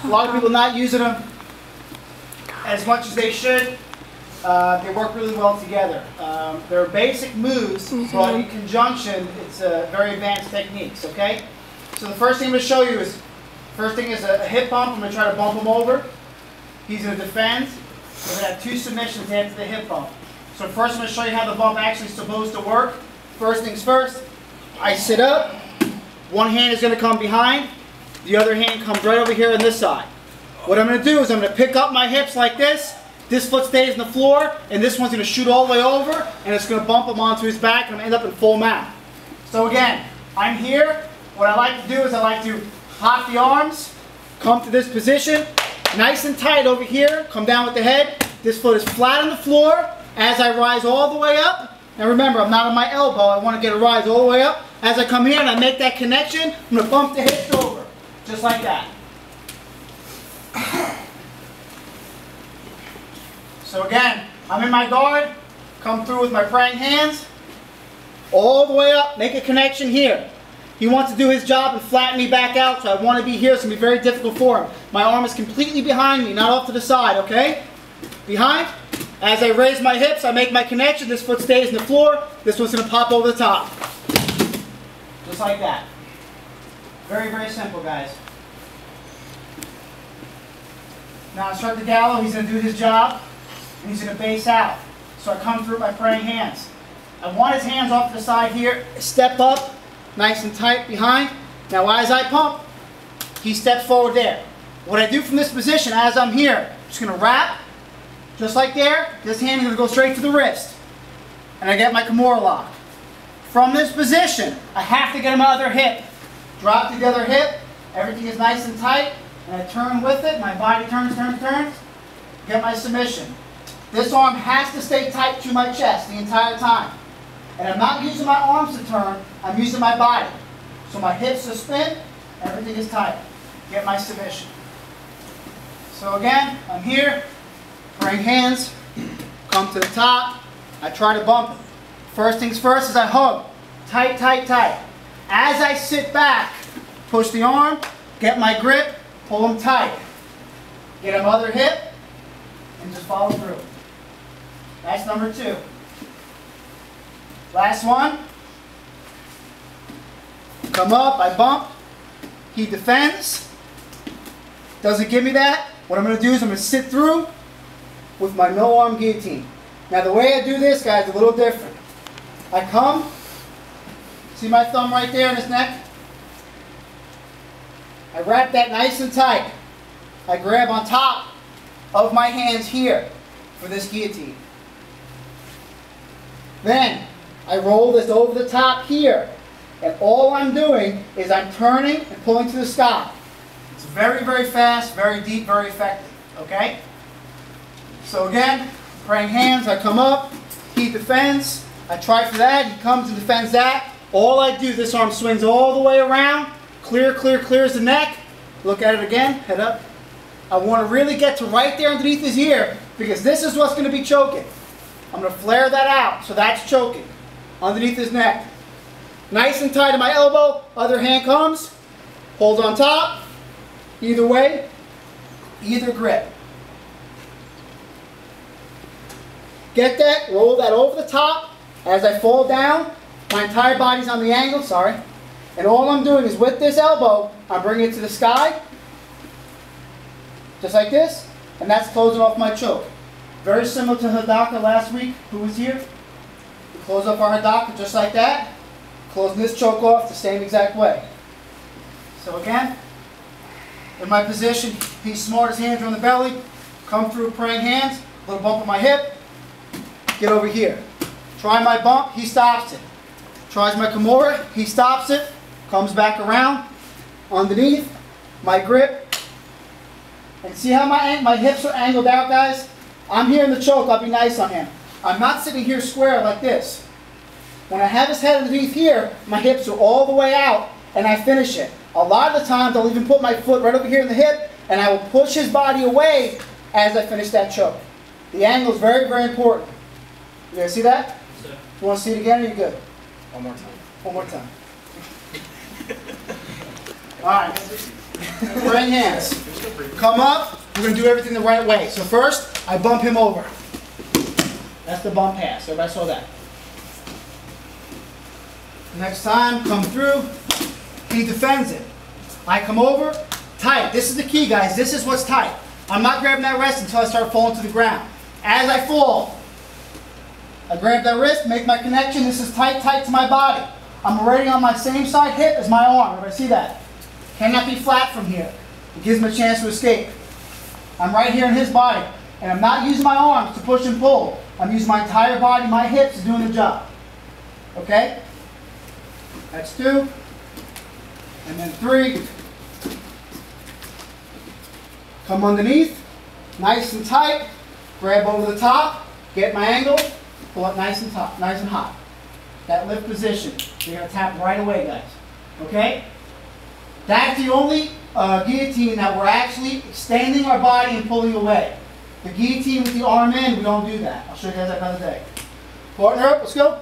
A lot of people not using them as much as they should. They work really well together. They're basic moves, but in conjunction, it's very advanced techniques, okay? So the first thing I'm going to show you is, first thing is a hip bump. I'm going to try to bump him over. He's going to defend. We're going to have 2 submissions after the hip bump. So first I'm going to show you how the bump actually is supposed to work. First things first, I sit up. One hand is going to come behind. The other hand comes right over here on this side. What I'm going to do is I'm going to pick up my hips like this. This foot stays on the floor, and this one's going to shoot all the way over, and it's going to bump him onto his back, and I'm going to end up in full mount. So again, I'm here. What I like to do is I like to hop the arms, come to this position, nice and tight over here, come down with the head. This foot is flat on the floor as I rise all the way up. Now remember, I'm not on my elbow. I want to get a rise all the way up. As I come here and I make that connection, I'm going to bump the hips over, just like that. So again, I'm in my guard, come through with my praying hands, all the way up, make a connection here. He wants to do his job and flatten me back out, so I want to be here. It's going to be very difficult for him. My arm is completely behind me, not off to the side, okay? Behind. As I raise my hips, I make my connection. This foot stays on the floor. This one's going to pop over the top. Just like that. Very, very simple, guys. Now instructor Gallo, he's going to do his job. And he's going to base out. So I come through by praying hands. I want his hands off to the side here. Step up, nice and tight behind. Now as I pump, he steps forward there. What I do from this position as I'm here, I'm just going to wrap, just like there. This hand is going to go straight to the wrist. And I get my Kimura lock. From this position, I have to get my other hip. Drop to the other hip. Everything is nice and tight. And I turn with it. My body turns. Get my submission. This arm has to stay tight to my chest the entire time. And I'm not using my arms to turn, I'm using my body. So my hips are spin, everything is tight. Get my submission. So again, I'm here, praying hands, come to the top, I try to bump him. First things first is I hug, tight, tight, tight. As I sit back, push the arm, get my grip, pull him tight. Get him other hip, and just follow through. That's number 2. Last one. Come up, I bump. He defends. Doesn't give me that. What I'm going to do is I'm going to sit through with my no-arm guillotine. Now the way I do this, guys, is a little different. I come. See my thumb right there in his neck? I wrap that nice and tight. I grab on top of my hands here for this guillotine. Then I roll this over the top here, and all I'm doing is I'm turning and pulling to the sky. It's very, very fast, very deep, very effective, okay? So again, praying hands, I come up, he defends, I try for that, he comes and defends that. All I do, this arm swings all the way around, clears the neck, look at it again, head up. I want to really get to right there underneath his ear, because this is what's going to be choking. I'm going to flare that out, so that's choking. Underneath his neck. Nice and tight to my elbow, other hand comes, hold on top, either way, either grip. Get that, roll that over the top. As I fall down, my entire body's on the angle, sorry. And all I'm doing is with this elbow, I'm bringing it to the sky, just like this, and that's closing off my choke. Very similar to Hidaka last week, who was here. We close up our Hidaka just like that, closing this choke off the same exact way. So again, in my position, he's smart, his hands are on the belly, come through praying hands, little bump on my hip, get over here. Try my bump, he stops it. Tries my Kimura, he stops it, comes back around, underneath, my grip. And see how my hips are angled out, guys? I'm here in the choke, I'll be nice on him. I'm not sitting here square like this. When I have his head underneath here, my hips are all the way out, and I finish it. A lot of the times, I'll even put my foot right over here in the hip, and I will push his body away as I finish that choke. The angle is very, very important. You guys see that? Yes, sir. You want to see it again, or you good? One more time. One more time. All right. Praying hands. come up, we're going to do everything the right way. So first, I bump him over. That's the bump pass. Everybody saw that. Next time, come through, he defends it. I come over, tight. This is the key, guys. This is what's tight. I'm not grabbing that wrist until I start falling to the ground. As I fall, I grab that wrist, make my connection. This is tight, tight to my body. I'm already on my same side hip as my arm. Everybody see that? Cannot be flat from here. It gives him a chance to escape. I'm right here in his body, and I'm not using my arms to push and pull. I'm using my entire body, my hips, doing the job. Okay? That's 2. And then 3. Come underneath, nice and tight. Grab over the top, get my angle, pull up nice and top, nice and hot. That lift position. You're going to tap right away, guys. Okay? That's the only guillotine that we're actually extending our body and pulling away. The guillotine with the arm in, we don't do that. I'll show you guys that another day. Partner up, let's go.